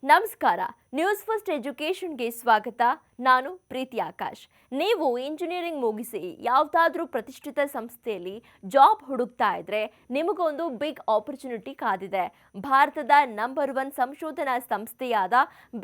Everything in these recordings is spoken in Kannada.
ನಮಸ್ಕಾರ. ನ್ಯೂಸ್ ಫಸ್ಟ್ ಎಜುಕೇಷನ್ಗೆ ಸ್ವಾಗತ. ನಾನು ಪ್ರೀತಿ ಆಕಾಶ್. ನೀವು ಇಂಜಿನಿಯರಿಂಗ್ ಮುಗಿಸಿ ಯಾವುದಾದ್ರೂ ಪ್ರತಿಷ್ಠಿತ ಸಂಸ್ಥೆಯಲ್ಲಿ ಜಾಬ್ ಹುಡುಕ್ತಾ ಇದ್ರೆ ನಿಮಗೊಂದು ಬಿಗ್ ಆಪರ್ಚುನಿಟಿ ಕಾದಿದೆ. ಭಾರತದ ನಂಬರ್ 1 ಸಂಶೋಧನಾ ಸಂಸ್ಥೆಯಾದ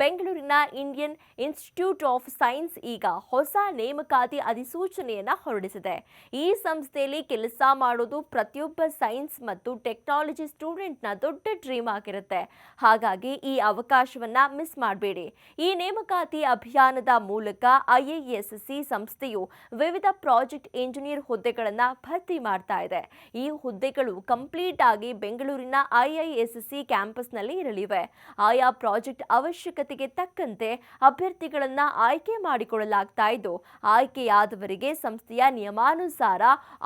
ಬೆಂಗಳೂರಿನ ಇಂಡಿಯನ್ ಇನ್ಸ್ಟಿಟ್ಯೂಟ್ ಆಫ್ ಸೈನ್ಸ್ ಈಗ ಹೊಸ ನೇಮಕಾತಿ ಅಧಿಸೂಚನೆಯನ್ನ ಹೊರಡಿಸಿದೆ. ಈ ಸಂಸ್ಥೆಯಲ್ಲಿ ಕೆಲಸ ಮಾಡೋದು ಪ್ರತಿಯೊಬ್ಬ ಸೈನ್ಸ್ ಮತ್ತು ಟೆಕ್ನಾಲಜಿ ಸ್ಟೂಡೆಂಟ್ನ ದೊಡ್ಡ ಡ್ರೀಮ್ ಆಗಿರುತ್ತೆ. ಹಾಗಾಗಿ ಈ ಅವಕಾಶವನ್ನ ಮಿಸ್ ಮಾಡಬೇಡಿ. ಈ ನೇಮಕಾತಿ ಅಭಿಯಾನದ ಮೂಲಕ ಐಐಎಸ್ಸಿ ಸಂಸ್ಥೆಯು ವಿವಿಧ ಪ್ರಾಜೆಕ್ಟ್ ಇಂಜಿನಿಯರ್ ಹುದ್ದೆಗಳನ್ನು ಭರ್ತಿ ಮಾಡ್ತಾ ಇದೆ. ಈ ಹುದ್ದೆಗಳು ಕಂಪ್ಲೀಟ್ ಆಗಿ ಬೆಂಗಳೂರಿನ ಐಐಎಸ್ಸಿ ಕ್ಯಾಂಪಸ್ನಲ್ಲಿ ಇರಲಿವೆ. ಆಯಾ ಪ್ರಾಜೆಕ್ಟ್ ಅವಶ್ಯಕತೆಗೆ ತಕ್ಕಂತೆ ಅಭ್ಯರ್ಥಿಗಳನ್ನ ಆಯ್ಕೆ ಮಾಡಿಕೊಳ್ಳಲಾಗ್ತಾ ಇದ್ದು, ಆಯ್ಕೆಯಾದವರಿಗೆ ಸಂಸ್ಥೆಯ ನಿಯಮಾನುಸಾರ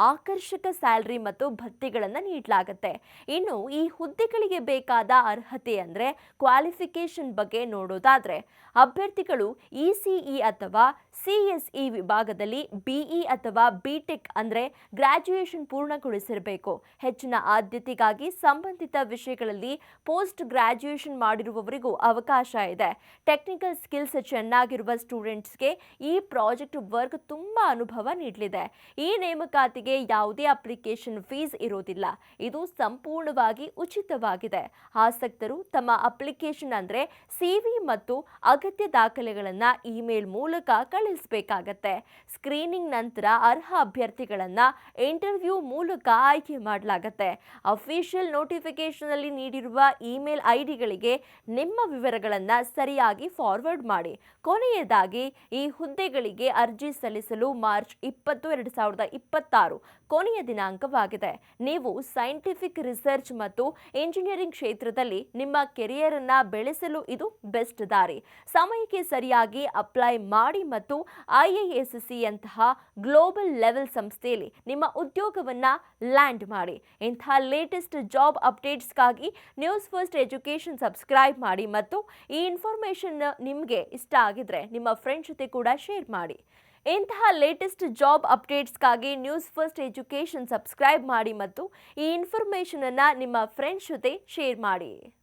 ಆಕರ್ಷಕ ಸ್ಯಾಲರಿ ಮತ್ತು ಭತ್ಯೆಗಳನ್ನು ನೀಡಲಾಗುತ್ತೆ. ಇನ್ನು ಈ ಹುದ್ದೆಗಳಿಗೆ ಬೇಕಾದ ಅರ್ಹತೆ ಅಂದ್ರೆ ಕ್ವಾಲಿಫಿಕೇಶನ್ ಬಗ್ಗೆ ನೋಡೋದಾದ್ರೆ ಅಭ್ಯರ್ಥಿಗಳು ಇಸಿಇ ಅಥವಾ ಸಿಎಸ್ಇ ವಿಭಾಗದಲ್ಲಿ ಬಿಇ ಅಥವಾ ಬಿಟೆಕ್ ಅಂದ್ರೆ ಗ್ರಾಜ್ಯುಯೇಷನ್ ಪೂರ್ಣಗೊಳಿಸಿರಬೇಕು. ಹೆಚ್ಚಿನ ಆದ್ಯತೆಗಾಗಿ ಸಂಬಂಧಿತ ವಿಷಯಗಳಲ್ಲಿ ಪೋಸ್ಟ್ ಗ್ರಾಜ್ಯುಯೇಷನ್ ಮಾಡಿರುವವರಿಗೂ ಅವಕಾಶ ಇದೆ. ಟೆಕ್ನಿಕಲ್ ಸ್ಕಿಲ್ಸ್ ಚೆನ್ನಾಗಿರುವ ಸ್ಟೂಡೆಂಟ್ಸ್ಗೆ ಈ ಪ್ರಾಜೆಕ್ಟ್ ವರ್ಕ್ ತುಂಬಾ ಅನುಭವ ನೀಡಲಿದೆ. ಈ ನೇಮಕಾತಿಗೆ ಯಾವುದೇ ಅಪ್ಲಿಕೇಶನ್ ಫೀಸ್ ಇರೋದಿಲ್ಲ. ಇದು ಸಂಪೂರ್ಣವಾಗಿ ಉಚಿತವಾಗಿದೆ. ಆಸಕ್ತರು ತಮ್ಮ ಅಪ್ಲಿಕೇಶನ್ ಅಂದ್ರೆ ಸಿವಿ ಮತ್ತು ಅಗತ್ಯ ದಾಖಲೆಗಳನ್ನ ಇಮೇಲ್ ಮೂಲಕ ಕಳಿಸಬೇಕಾಗತ್ತೆ. ಸ್ಕ್ರೀನಿಂಗ್ ನಂತರ ಅರ್ಹ ಅಭ್ಯರ್ಥಿಗಳನ್ನ ಇಂಟರ್ವ್ಯೂ ಮೂಲಕ ಆಯ್ಕೆ ಮಾಡಲಾಗುತ್ತೆ. ಅಫಿಷಿಯಲ್ ನೋಟಿಫಿಕೇಶನ್ ಅಲ್ಲಿ ನೀಡಿರುವ ಇಮೇಲ್ ಐಡಿಗಳಿಗೆ ನಿಮ್ಮ ವಿವರಗಳನ್ನ ಸರಿಯಾಗಿ ಫಾರ್ವರ್ಡ್ ಮಾಡಿ. ಕೊನೆಯದಾಗಿ ಈ ಹುದ್ದೆಗಳಿಗೆ ಅರ್ಜಿ ಸಲ್ಲಿಸಲು ಮಾರ್ಚ್ 20, 2026 ಕೊನೆಯ ದಿನಾಂಕವಾಗಿದೆ. ನೀವು ಸೈಂಟಿಫಿಕ್ ರಿಸರ್ಚ್ ಮತ್ತು ಇಂಜಿನಿಯರಿಂಗ್ ಕ್ಷೇತ್ರದಲ್ಲಿ ನಿಮ್ಮ ಕೆರಿಯರ್ ಅನ್ನ ಬೆಳೆಸಲು ಇದು ಬೆಸ್ಟ್ ದಾರಿ. ಸಮಯಕ್ಕೆ ಸರಿಯಾಗಿ ಅಪ್ಲೈ ಮಾಡಿ ಮತ್ತು ಐಐಎಸ್ಸಿ ಯಂತಹ ಗ್ಲೋಬಲ್ ಲೆವೆಲ್ ಸಂಸ್ಥೆಯಲ್ಲಿ ನಿಮ್ಮ ಉದ್ಯೋಗವನ್ನ ಲ್ಯಾಂಡ್ ಮಾಡಿ. ಇಂತಹ ಲೇಟೆಸ್ಟ್ ಜಾಬ್ ಅಪ್ಡೇಟ್ಸ್ಗಾಗಿ ನ್ಯೂಸ್ ಫಸ್ಟ್ ಎಜುಕೇಷನ್ ಸಬ್ಸ್ಕ್ರೈಬ್ ಮಾಡಿ ಮತ್ತು ಈ ಇನ್ಫಾರ್ಮೇಶನ್ ನಿಮಗೆ ಇಷ್ಟ ಆಗಿದ್ರೆ ನಿಮ್ಮ ಫ್ರೆಂಡ್ಸ್ ಜೊತೆ ಕೂಡ ಶೇರ್ ಮಾಡಿ. ಇಂತಹ ಲೇಟೆಸ್ಟ್ ಜಾಬ್ ಅಪ್ಡೇಟ್ಸ್ಗಾಗಿ ನ್ಯೂಸ್ ಫಸ್ಟ್ ಎಜುಕೇಷನ್ ಸಬ್ಸ್ಕ್ರೈಬ್ ಮಾಡಿ ಮತ್ತು ಈ ಇನ್ಫಾರ್ಮೇಶನ್ ಅನ್ನ ನಿಮ್ಮ ಫ್ರೆಂಡ್ಸ್ ಜೊತೆ ಶೇರ್ ಮಾಡಿ.